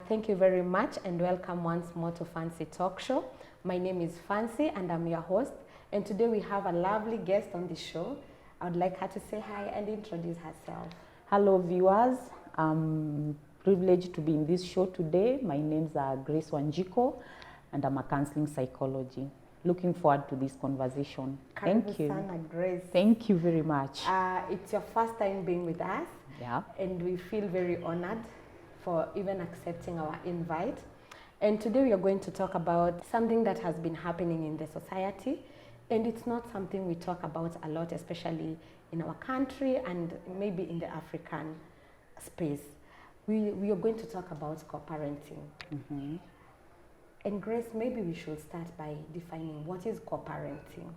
Thank you very much and welcome once more to Phancy Talk Show. My name is Phancy and I'm your host. And today we have a lovely guest on the show. I would like her to say hi and introduce herself. Hello viewers, I'm privileged to be in this show today. My name's Grace Wanjiku and I'm a counseling psychologist. Looking forward to this conversation. Thank you. Sana, Grace. Thank you very much. It's your first time being with us. Yeah. And we feel very honored for even accepting our invite. And today we are going to talk about something that has been happening in the society. And it's not something we talk about a lot, especially in our country and maybe in the African space. We are going to talk about co-parenting. Mm-hmm. And Grace, maybe we should start by defining what is co-parenting.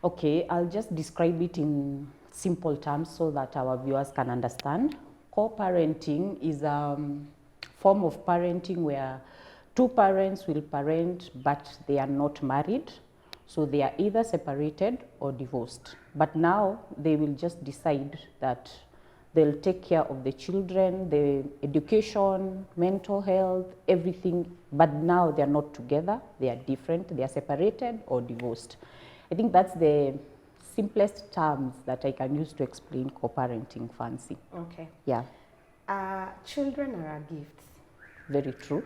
Okay, I'll just describe it in simple terms so that our viewers can understand. Co-parenting is a form of parenting where two parents will parent but they are not married. So they are either separated or divorced. But now they will just decide that they'll take care of the children, the education, mental health, everything. But now they're not together, they are different, they are separated or divorced. I think that's the simplest terms that I can use to explain co-parenting, Phancy. Okay. Yeah. Children are our gifts. Very true.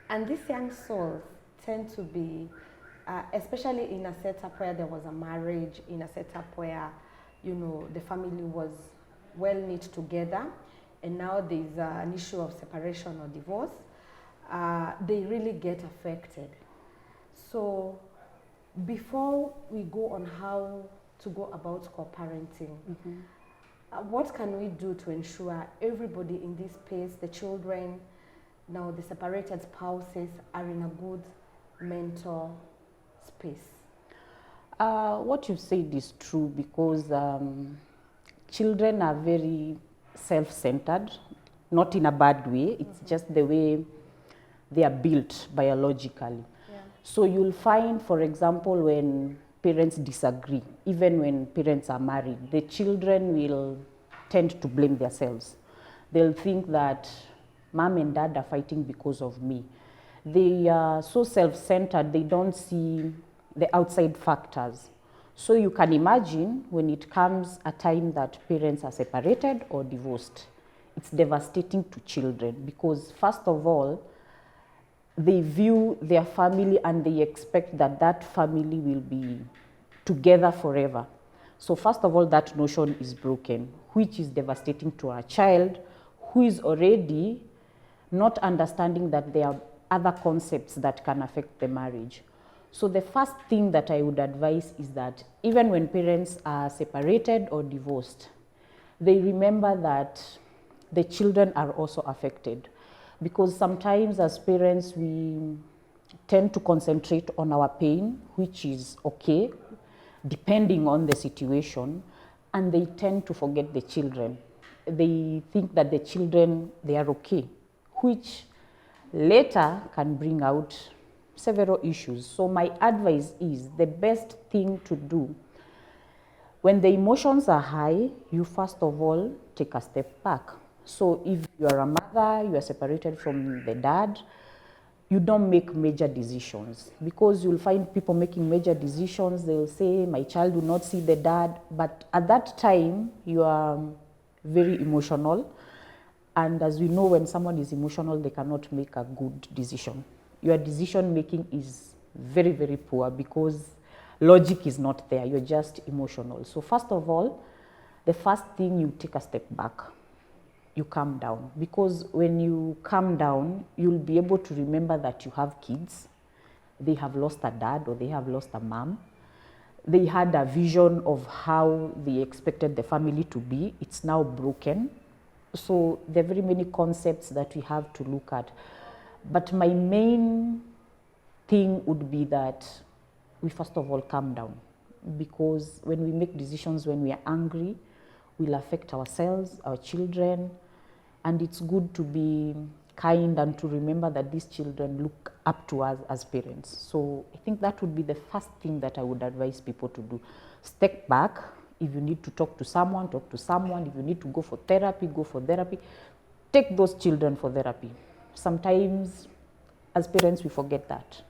And these young souls tend to be, especially in a setup where there was a marriage, in a setup where, you know, the family was well knit together, and now there's an issue of separation or divorce, they really get affected. So before we go on how to go about co-parenting, what can we do to ensure everybody in this space, the children, now the separated spouses, are in a good mental space? What you said is true because children are very self-centered, not in a bad way. It's just the way they are built biologically. Yeah. So you'll find, for example, when parents disagree, even when parents are married, the children will tend to blame themselves. They'll think that mom and dad are fighting because of me. They are so self-centered, they don't see the outside factors. So you can imagine when it comes a time that parents are separated or divorced, it's devastating to children because first of all, they view their family and they expect that that family will be together forever. So first of all, that notion is broken, which is devastating to our child who is already not understanding that there are other concepts that can affect the marriage. So the first thing that I would advise is that even when parents are separated or divorced, they remember that the children are also affected. Because sometimes as parents, we tend to concentrate on our pain, which is okay, depending on the situation, and they tend to forget the children. They think that the children, they are okay, which later can bring out several issues. So my advice is the best thing to do when the emotions are high, you first of all take a step back. So if you are a mother, you are separated from the dad, you don't make major decisions because you'll find people making major decisions. They'll say, my child will not see the dad. But at that time, you are very emotional. And as we know, when someone is emotional, they cannot make a good decision. Your decision making is very, very poor because logic is not there. You're just emotional. So first of all, the first thing, you take a step back. You calm down, because when you calm down, you'll be able to remember that you have kids. They have lost a dad or they have lost a mom. They had a vision of how they expected the family to be. It's now broken. So there are very many concepts that we have to look at. But my main thing would be that we first of all calm down, because when we make decisions when we are angry, will affect ourselves, our children, and it's good to be kind and to remember that these children look up to us as parents. So I think that would be the first thing that I would advise people to do. Step back. If you need to talk to someone, talk to someone. If you need to go for therapy, go for therapy. Take those children for therapy. sometimes as parents we forget that.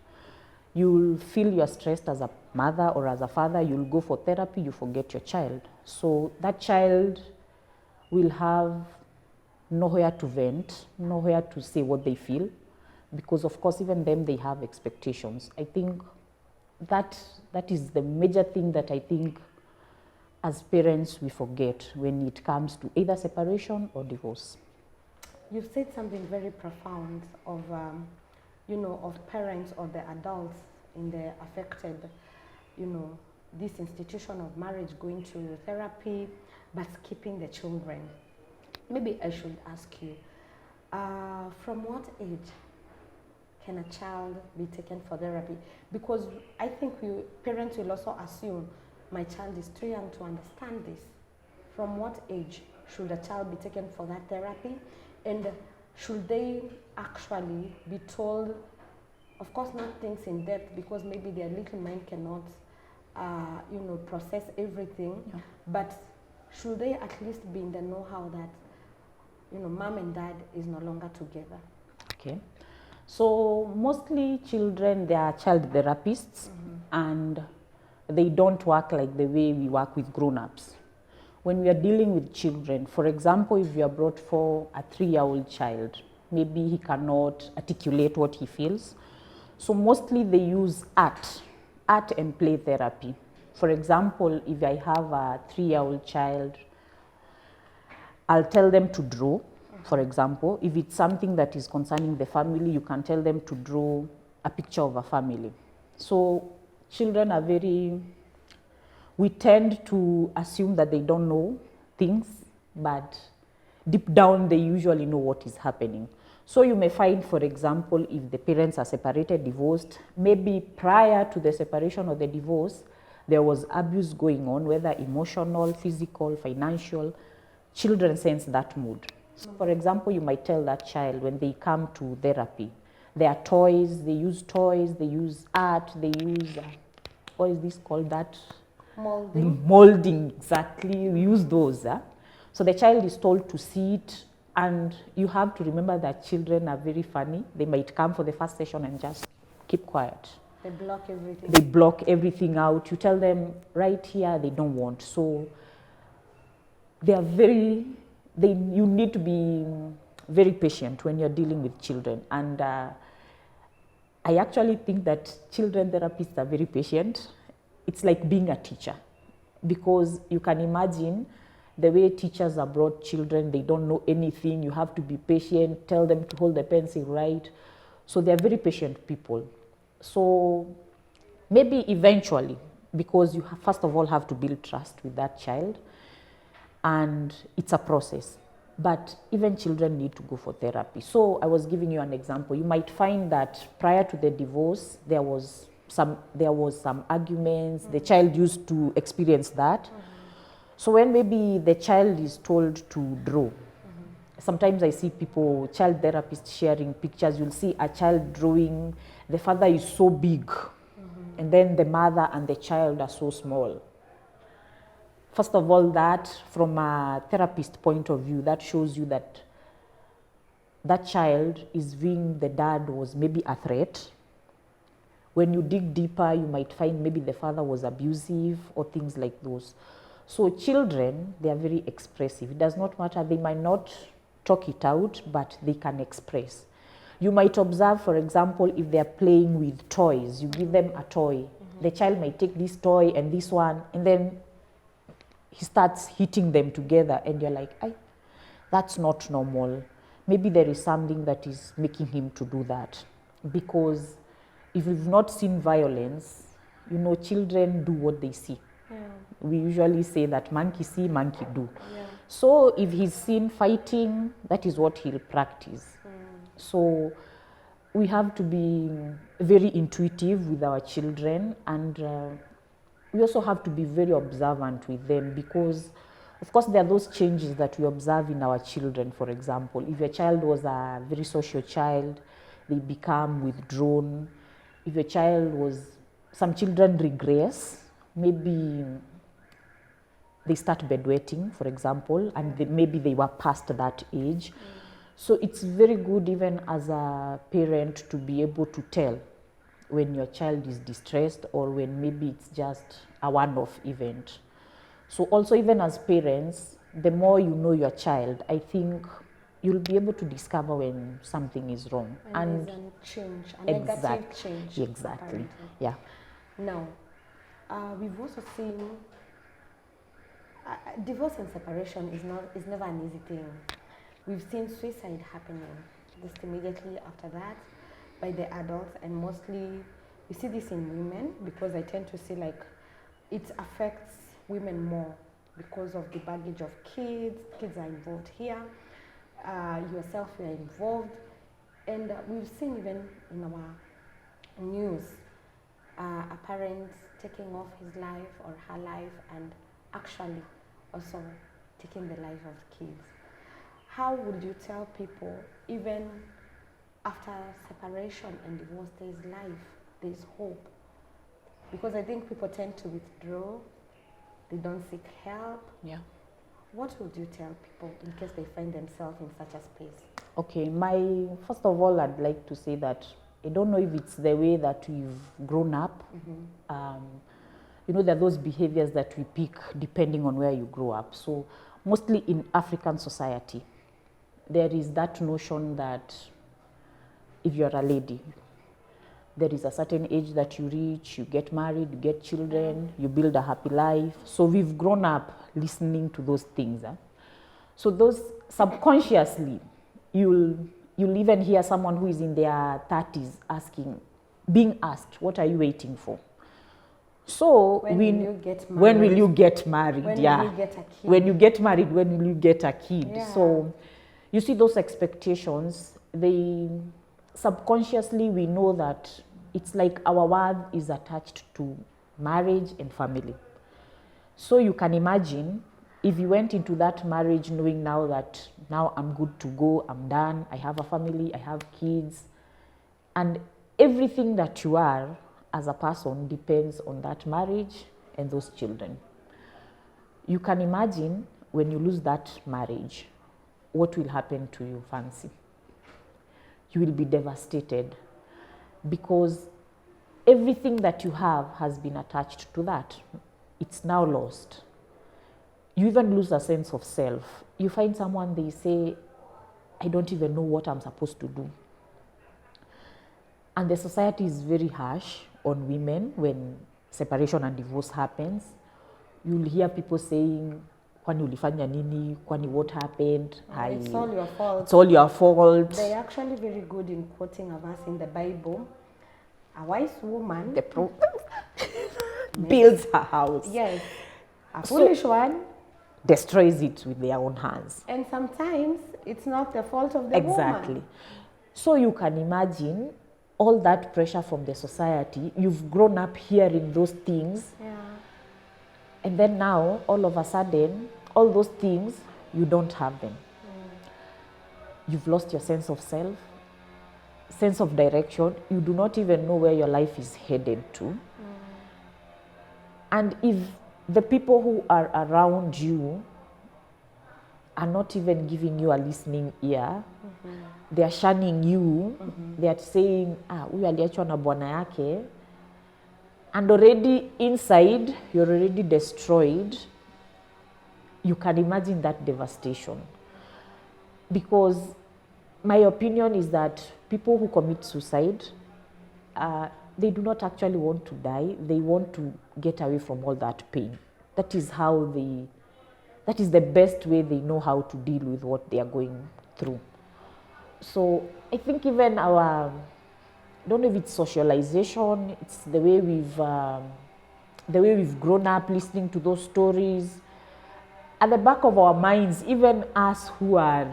You'll feel you're stressed as a mother or as a father, you'll go for therapy, you forget your child. So that child will have nowhere to vent, nowhere to say what they feel, because of course even them, they have expectations. I think that is the major thing that I think as parents we forget when it comes to either separation or divorce. You said something very profound of, of parents or the adults in the affected, this institution of marriage going to therapy, but skipping the children. Maybe I should ask you, from what age can a child be taken for therapy? Because I think parents will also assume my child is too young to understand this. From what age should a child be taken for that therapy? And should they actually be told, of course not things in depth because maybe their little mind cannot, process everything, but should they at least be in the know-how that, mom and dad is no longer together? Okay. So mostly children, they are child therapists, and they don't work like the way we work with grown-ups. When we are dealing with children, for example, if you are brought for a 3-year-old child, maybe he cannot articulate what he feels. So mostly they use art and play therapy. For example, if I have a 3-year-old child, I'll tell them to draw. For example, if it's something that is concerning the family, you can tell them to draw a picture of a family. So children are we tend to assume that they don't know things, but deep down they usually know what is happening. So you may find, for example, if the parents are separated, divorced, maybe prior to the separation or the divorce, there was abuse going on, whether emotional, physical, financial. Children sense that mood. So for example, you might tell that child when they come to therapy, there are toys, they use art, they use, what is this called, that? Molding, exactly, we use those. So the child is told to sit, and you have to remember that children are very funny. They might come for the first session and just keep quiet. They block everything. They block everything out. You tell them right here, they don't want. So they are you need to be very patient when you're dealing with children. And I actually think that children therapists are very patient. It's like being a teacher, because you can imagine the way teachers are brought children, they don't know anything. You have to be patient, tell them to hold the pencil right. So they're very patient people. So maybe eventually, because you first of all have to build trust with that child, and it's a process. But even children need to go for therapy. So I was giving you an example. You might find that prior to the divorce, there was some arguments. The child used to experience that. So when maybe the child is told to draw, sometimes I see child therapists sharing pictures. You'll see a child drawing, the father is so big, and then the mother and the child are so small. First of all, that from a therapist point of view, that shows you that that child is viewing the dad was maybe a threat. When you dig deeper, you might find maybe the father was abusive or things like those. So children, they are very expressive. It does not matter, they might not talk it out, but they can express. You might observe, for example, if they are playing with toys, you give them a toy. The child might take this toy and this one, and then he starts hitting them together, and you're like, that's not normal. Maybe there is something that is making him to do that. Because if you've not seen violence, children do what they see. Yeah. We usually say that monkey see, monkey do. Yeah. So if he's seen fighting, that is what he'll practice. So we have to be very intuitive with our children, and we also have to be very observant with them, because of course there are those changes that we observe in our children. For example, if your child was a very social child, they become withdrawn. If your child some children regress, maybe they start bedwetting, for example, and maybe they were past that age. So it's very good even as a parent to be able to tell when your child is distressed or when maybe it's just a one-off event. So also even as parents, the more you know your child, I think you'll be able to discover when something is wrong. And there's a change, a negative change. Exactly, yeah. Now, we've also seen divorce and separation is never an easy thing. We've seen suicide happening just immediately after that by the adults, and mostly we see this in women because I tend to see like it affects women more because of the baggage of kids are involved here, yourself you are involved, and we've seen even in our news a parent taking off his life or her life and actually also taking the life of kids. How would you tell people, even after separation and divorce, there's life, there's hope? Because I think people tend to withdraw, they don't seek help. Yeah. What would you tell people in case they find themselves in such a space? Okay, first of all, I'd like to say that I don't know if it's the way that we've grown up. You know, there are those behaviors that we pick depending on where you grow up. So mostly in African society, there is that notion that if you're a lady, there is a certain age that you reach, you get married, you get children, you build a happy life. So we've grown up listening to those things. So those subconsciously, you'll even hear someone who is in their 30s being asked, what are you waiting for? So when will you get married? When will you get married? When yeah. will you get a kid? When you get married, when will you get a kid? Yeah. So you see those expectations, subconsciously we know that it's like our worth is attached to marriage and family. So you can imagine if you went into that marriage knowing now I'm good to go, I'm done, I have a family, I have kids, and everything that you are as a person depends on that marriage and those children. You can imagine when you lose that marriage, what will happen to you, Phancy? You will be devastated because everything that you have has been attached to that. It's now lost. You even lose a sense of self. You find someone, they say, I don't even know what I'm supposed to do. And the society is very harsh on women when separation and divorce happens. You'll hear people saying, kwani ulifanya nini, kwani what happened? It's all your fault. It's all your fault. They're actually very good in quoting a verse in the Bible. A wise woman builds her house. Yes. A foolish one destroys it with their own hands. And sometimes it's not the fault of the woman. Exactly. So you can imagine all that pressure from the society. You've grown up hearing those things. Yeah. And then now, all of a sudden, all those things, you don't have them. You've lost your sense of self, sense of direction. You do not even know where your life is headed to. And if the people who are around you are not even giving you a listening ear, they are shunning you, they are saying, huyu aliachwa na bwana yake, and already inside, you're already destroyed. You can imagine that devastation. Because my opinion is that people who commit suicide, they do not actually want to die. They want to get away from all that pain. That is the best way they know how to deal with what they are going through. So I think even I don't know if it's socialization, it's the way we've grown up listening to those stories. At the back of our minds, even us who are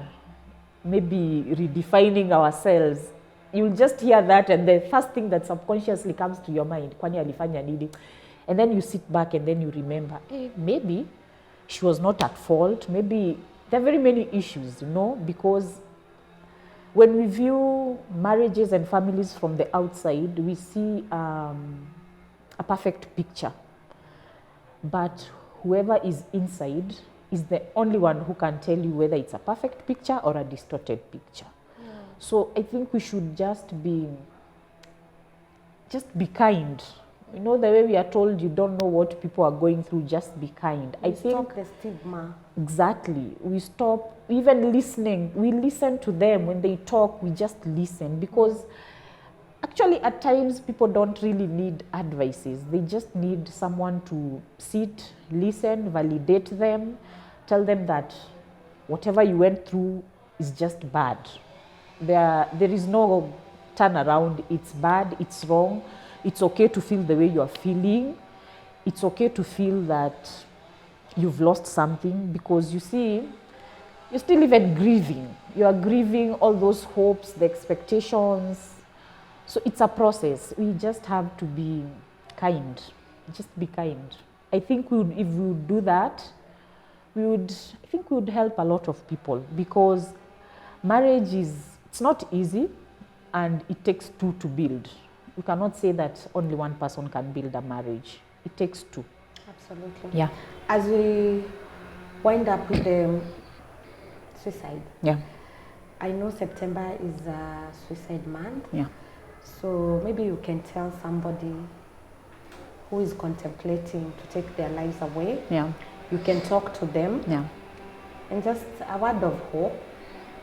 maybe redefining ourselves, you'll just hear that and the first thing that subconsciously comes to your mind, kwani alifanya nini? And then you sit back and then you remember, maybe she was not at fault. Maybe there are very many issues, because when we view marriages and families from the outside, we see a perfect picture. But whoever is inside is the only one who can tell you whether it's a perfect picture or a distorted picture. So I think we should just be kind. You know, the way we are told you don't know what people are going through, just be kind. I think stop the stigma. Exactly. We stop even listening. We listen to them when they talk, we just listen, because actually at times people don't really need advices. They just need someone to sit, listen, validate them, tell them that whatever you went through is just bad. There is no turn around. It's bad, it's wrong. It's okay to feel the way you are feeling. It's okay to feel that you've lost something, because you see, you're still even grieving. You are grieving all those hopes, the expectations. So it's a process. We just have to be kind. Just be kind. I think if we would do that, we would help a lot of people, because marriage it's not easy, and it takes two to build. You cannot say that only one person can build a marriage. It takes two. Absolutely. Yeah. As we wind up with the suicide, I know September is a suicide month. So maybe you can tell somebody who is contemplating to take their lives away. You can talk to them. And just a word of hope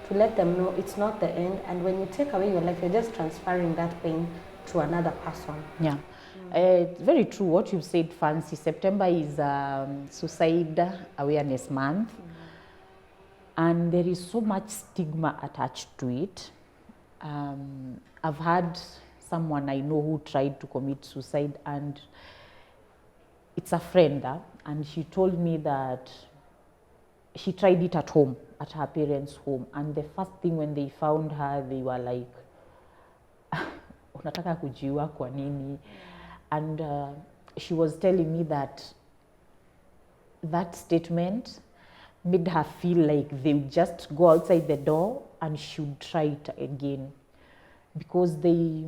to let them know it's not the end. And when you take away your life, you're just transferring that pain to another person. It's very true what you've said, Phancy. September is Suicide Awareness Month. And there is so much stigma attached to it. I've had someone I know who tried to commit suicide, and it's a friend, and she told me that she tried it at home, at her parents' home, and the first thing when they found her, they were like, unataka kujiua kwa nini? And she was telling me that statement made her feel like they would just go outside the door and she would try it again, because they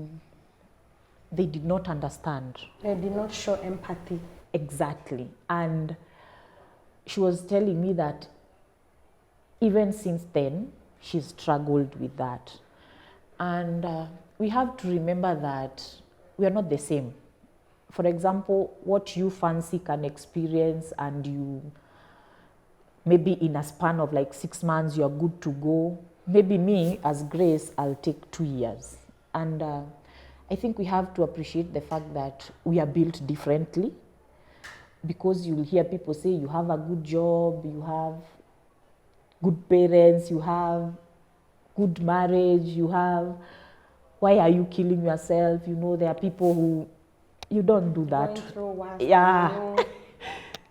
did not understand. They did not show empathy. Exactly. And she was telling me that even since then, she's struggled with that. And we have to remember that we are not the same. For example, what you, Phancy, can experience, and you maybe in a span of like 6 months, you're good to go. Maybe me, as Grace, I'll take 2 years. And I think we have to appreciate the fact that we are built differently, because you'll hear people say you have a good job, you have good parents, you have good marriage, you have, why are you killing yourself? You know, there are people who, you don't do that. Going through worse.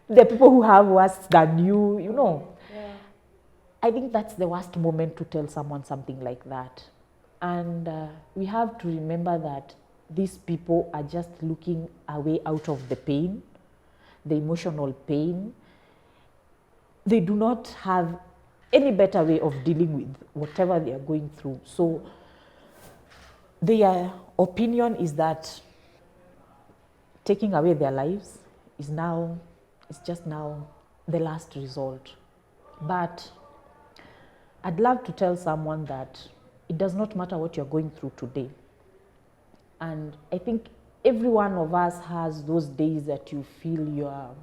There are people who have worse than you, you know. I think that's the worst moment to tell someone something like that. And we have to remember that these people are just looking a way out of the pain, the emotional pain. They do not have any better way of dealing with whatever they are going through. So their opinion is that taking away their lives is just now the last resort. But I'd love to tell someone that it does not matter what you're going through today. And I think every one of us has those days that you feel you're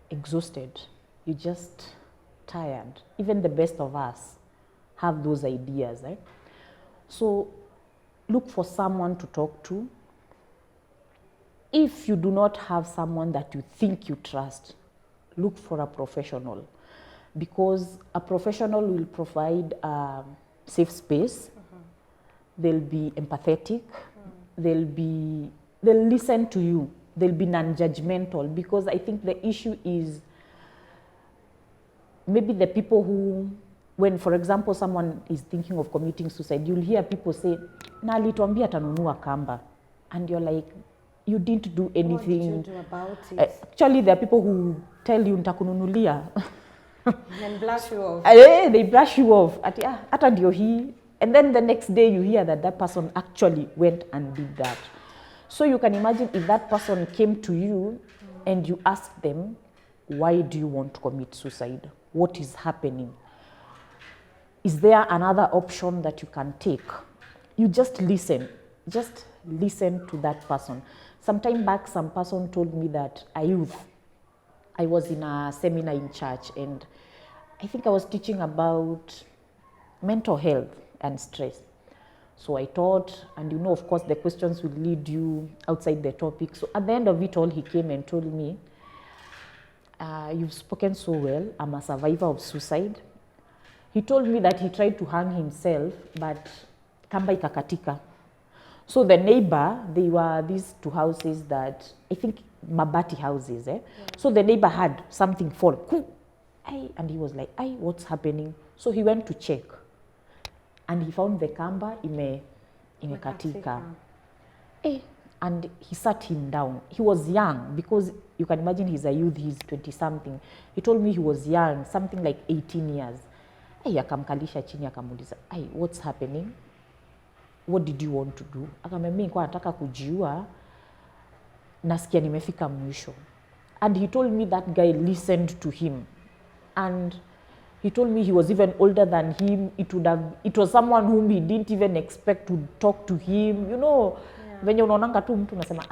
exhausted, you're just tired. Even the best of us have those ideas. So look for someone to talk to. If you do not have someone that you think you trust, look for a professional, because a professional will provide a safe space. They'll be empathetic. They'll listen to you. They'll be non-judgmental, because I think the issue is maybe the people who, when, for example, someone is thinking of committing suicide, you'll hear people say, na alituambia atanunua kamba. And you're like, you didn't do anything. What did you do about it? Actually, there are people who tell you, nitakununulia. And brush you off. They brush you off. Hata ndio hii. And then the next day you hear that person actually went and did that. So you can imagine if that person came to you and you asked them, why do you want to commit suicide? What is happening? Is there another option that you can take? You just listen to that person. Some time back, some person told me that I was in a seminar in church, and I think I was teaching about mental health and stress. So I taught, and of course, the questions will lead you outside the topic. So at the end of it all, he came and told me, you've spoken so well. I'm a survivor of suicide. He told me that he tried to hang himself, but kamba ikakatika. So the neighbor, they were these two houses that, I think, mabati houses. Yeah. So the neighbor had something fall. And he was like, what's happening? So he went to check. And he found the kamba imekatika. And he sat him down. He was young, because you can imagine he's a youth, he's 20-something. He told me he was young, something like 18 years. Akamkalisha chini akamuuliza, what's happening? What did you want to do? Akamwambia mimi nilikuwa nataka kujiua, nasikia nimefika mwisho. And he told me that guy listened to him. And he told me he was even older than him. It was someone whom he didn't even expect to talk to him. When unaonanga tu mtu unasema,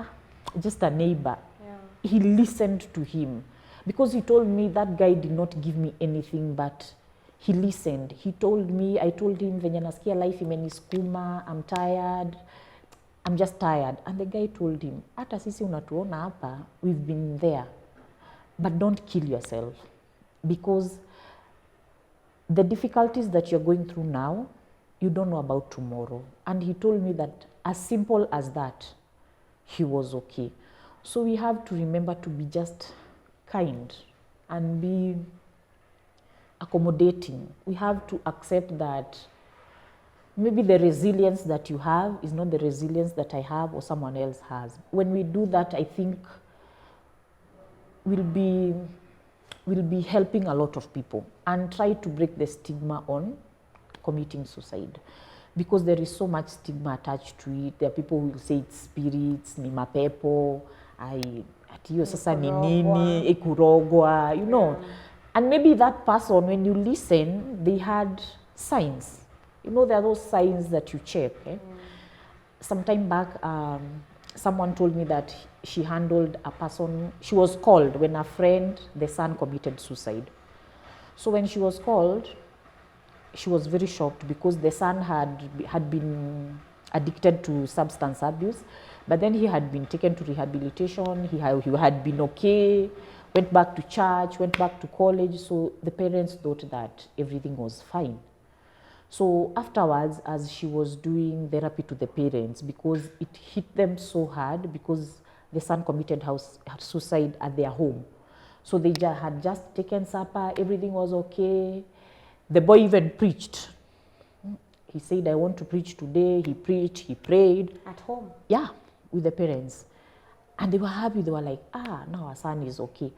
just a neighbor. Yeah. He listened to him. Because he told me that guy did not give me anything, but he listened. I told him, venye nasikia life imeniskuma, I'm tired, I'm just tired. And the guy told him, hata sisi unatuona hapa, we've been there. But don't kill yourself. Because the difficulties that you're going through now, you don't know about tomorrow. And he told me that as simple as that, he was okay. So we have to remember to be just kind and be accommodating. We have to accept that maybe the resilience that you have is not the resilience that I have or someone else has. When we do that, I think we'll be helping a lot of people and try to break the stigma on committing suicide, because there is so much stigma attached to it. There are people who will say it's spirits, ni mapepo, atiyo sasa ni nini, ikurogwa, Yeah. And maybe that person, when you listen, they had signs. There are those signs that you check. Some time back, someone told me that she handled a person. She was called when a friend, the son, committed suicide. So when she was called, she was very shocked, because the son had been addicted to substance abuse, but then he had been taken to rehabilitation. He had been okay, went back to church, went back to college. So the parents thought that everything was fine. So afterwards, as she was doing therapy to the parents, because it hit them so hard, because the son committed suicide at their home. So they had just taken supper, everything was okay. The boy even preached. He said, I want to preach today. He preached, he prayed. At home? Yeah, with the parents. And they were happy. They were like, now our son is okay.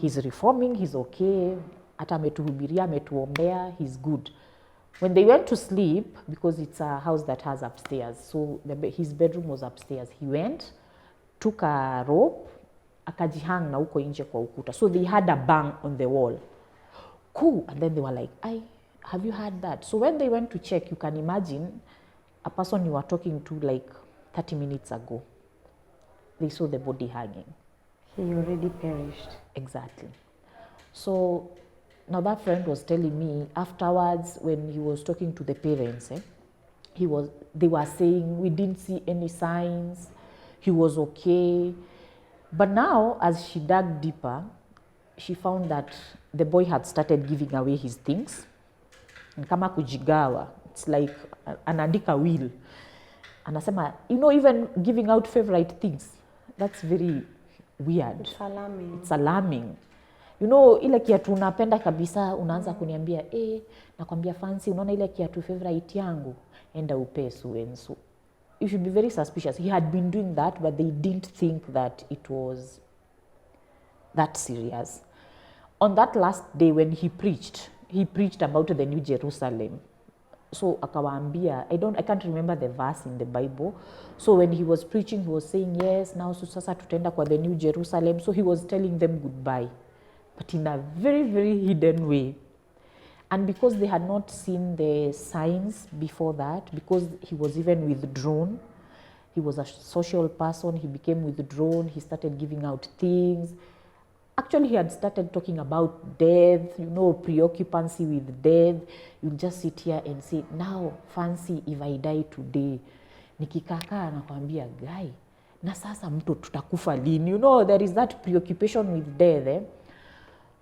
He's reforming, he's okay. Hata ametuhubiria, ametuombea, he's good. When they went to sleep, because it's a house that has upstairs, so his bedroom was upstairs, he went, took a rope, akajihang na uko nje kwa ukuta. So they had a bang on the wall. Cool. And then they were like, have you heard that? So when they went to check, you can imagine a person you were talking to like 30 minutes ago, they saw the body hanging. He already perished. Exactly. So now that friend was telling me afterwards, when he was talking to the parents, they were saying, we didn't see any signs, he was okay. But now, as she dug deeper, she found that the boy had started giving away his things. And kama kujigawa, it's like anaandika will. Anasema, even giving out favorite things, that's very weird. It's alarming. It's alarming. Ile kiatu unapenda kabisa, unaanza kuniambia, nakwambia Phancy, unaona ile kiatu favorite yangu, enda upe so. You should be very suspicious. He had been doing that, but they didn't think that it was that serious. On that last day when he preached about the New Jerusalem. So akawaambia, I can't remember the verse in the Bible. So when he was preaching, he was saying, yes, now sasa tutenda kwa the New Jerusalem. So he was telling them goodbye. but in a very, very hidden way. And because they had not seen the signs before that, because he was even withdrawn, he was a social person, he became withdrawn, he started giving out things. Actually, he had started talking about death, preoccupancy with death. You'll just sit here and say, now, Phancy, if I die today, nikikaka anakwambia, guy, na sasa mtu tutakufa lini? There is that preoccupation with death.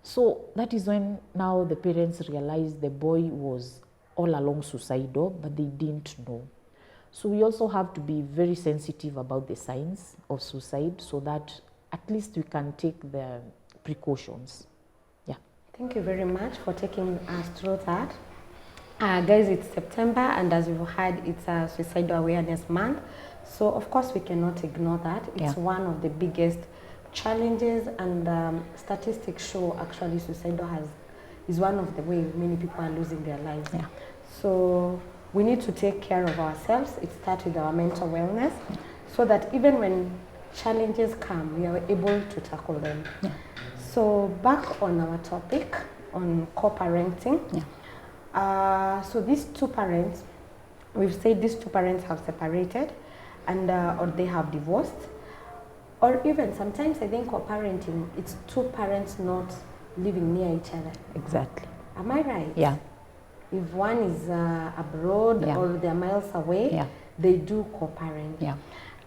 So that is when now the parents realized the boy was all along suicidal, but they didn't know. So we also have to be very sensitive about the signs of suicide so that at least we can take the precautions. Yeah. Thank you very much for taking us through that. Guys, it's September, and as you've heard, it's a Suicide Awareness Month. So of course we cannot ignore that. It's one of the biggest challenges, and statistics show actually suicide is one of the ways many people are losing their lives. Yeah. So we need to take care of ourselves. It starts with our mental wellness, so that even when challenges come, we are able to tackle them. Yeah. So back on our topic on co-parenting. Yeah. So these two parents, we've said these two parents have separated, and or they have divorced, or even sometimes I think co-parenting, it's two parents not living near each other. Exactly. Am I right? Yeah. If one is abroad, Yeah. or they're miles away, Yeah. they do co-parent. Yeah.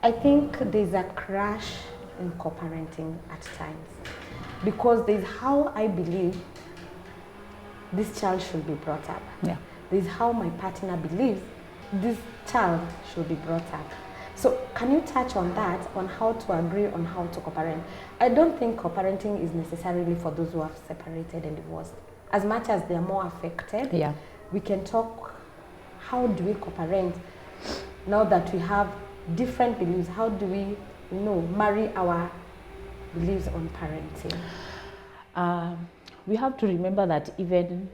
I think there's a crash in co-parenting at times, because there's how I believe this child should be brought up. Yeah. There's how my partner believes this child should be brought up. So can you touch on that, on how to agree on how to co-parent? I don't think co-parenting is necessarily for those who have separated and divorced. As much as they're more affected, Yeah. we can talk, how do we co-parent now that we have different beliefs? How do we, marry our beliefs on parenting? We have to remember that even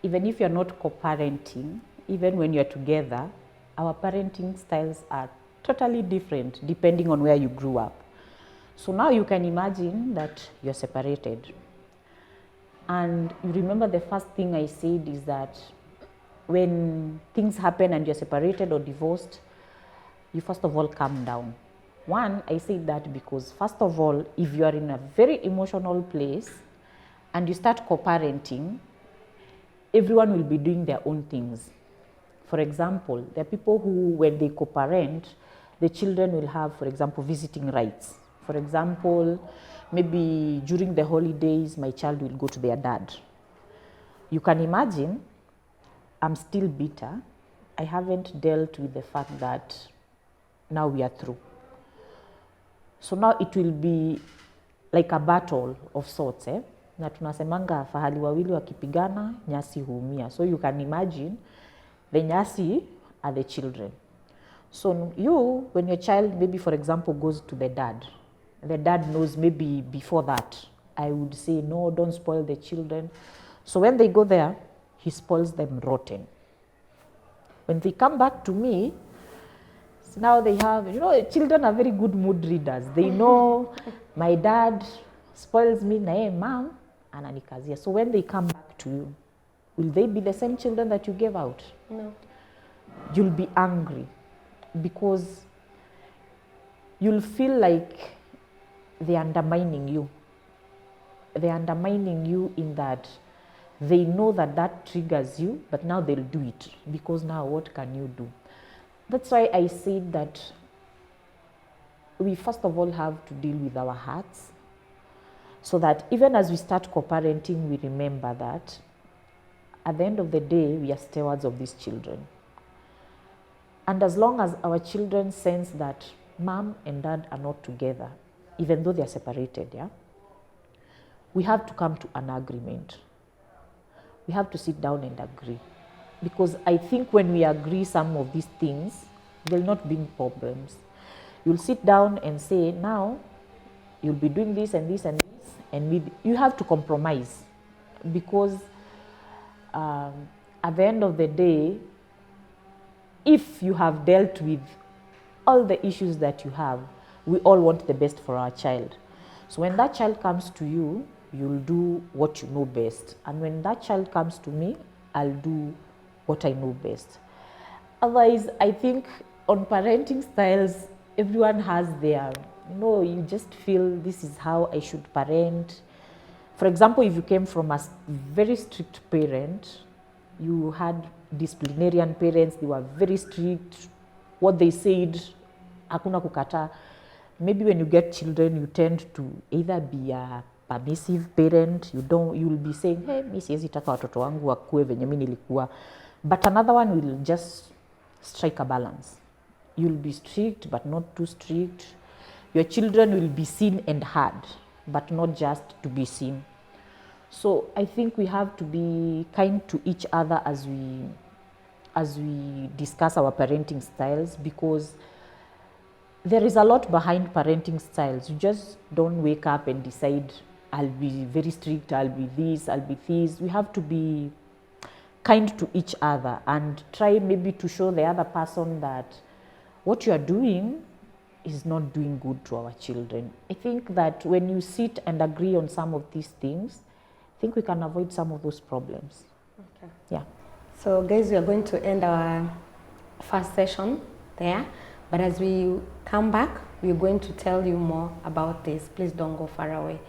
if you're not co-parenting, even when you're together, our parenting styles are totally different depending on where you grew up. So now you can imagine that you're separated. And you remember the first thing I said is that when things happen and you're separated or divorced, you first of all calm down. One, I say that because first of all, if you are in a very emotional place and you start co-parenting, everyone will be doing their own things. For example, there are people who, when they co-parent, the children will have, for example, visiting rights. For example, maybe during the holidays, my child will go to their dad. You can imagine, I'm still bitter. I haven't dealt with the fact that now we are through. So now it will be like a battle of sorts. Na tunasemanga fahali wawili wakipigana, nyasi huumia. So you can imagine, the nyasi are the children. So you, when your child, maybe for example, goes to the dad knows maybe before that, I would say, no, don't spoil the children. So when they go there, he spoils them rotten. When they come back to me, now they have, children are very good mood readers. They know my dad spoils me, na mom, ananikazia. So when they come back to you, will they be the same children that you gave out? No. You'll be angry because you'll feel like they're undermining you. They're undermining you in that they know that triggers you, but now they'll do it because now what can you do? That's why I said that we first of all have to deal with our hearts, so that even as we start co-parenting, we remember that at the end of the day, we are stewards of these children. And as long as our children sense that mom and dad are not together, even though they are separated, we have to come to an agreement. We have to sit down and agree. Because I think when we agree some of these things, there will not be problems. You'll sit down and say, now, you'll be doing this and this and this, and you have to compromise. Because at the end of the day, if you have dealt with all the issues that you have, we all want the best for our child. So when that child comes to you, you'll do what you know best. And when that child comes to me, I'll do what I know best. Otherwise, I think on parenting styles, everyone has their, you just feel this is how I should parent. For example, if you came from a very strict parent, you had disciplinarian parents, they were very strict, what they said, hakuna kukata. Maybe when you get children, you tend to either be a permissive parent, you'll be saying, hey, mi siwezi taka watoto wangu wakue venye mimi nilikuwa. But another one will just strike a balance. You'll be strict, but not too strict. Your children will be seen and heard, but not just to be seen. So I think we have to be kind to each other as we discuss our parenting styles, because there is a lot behind parenting styles. You just don't wake up and decide, I'll be very strict, I'll be this, I'll be this. We have to be kind to each other and try maybe to show the other person that what you are doing is not doing good to our children. I think that when you sit and agree on some of these things, I think we can avoid some of those problems. Okay. Yeah. So guys, we are going to end our first session there. But as we come back, we're going to tell you more about this. Please don't go far away.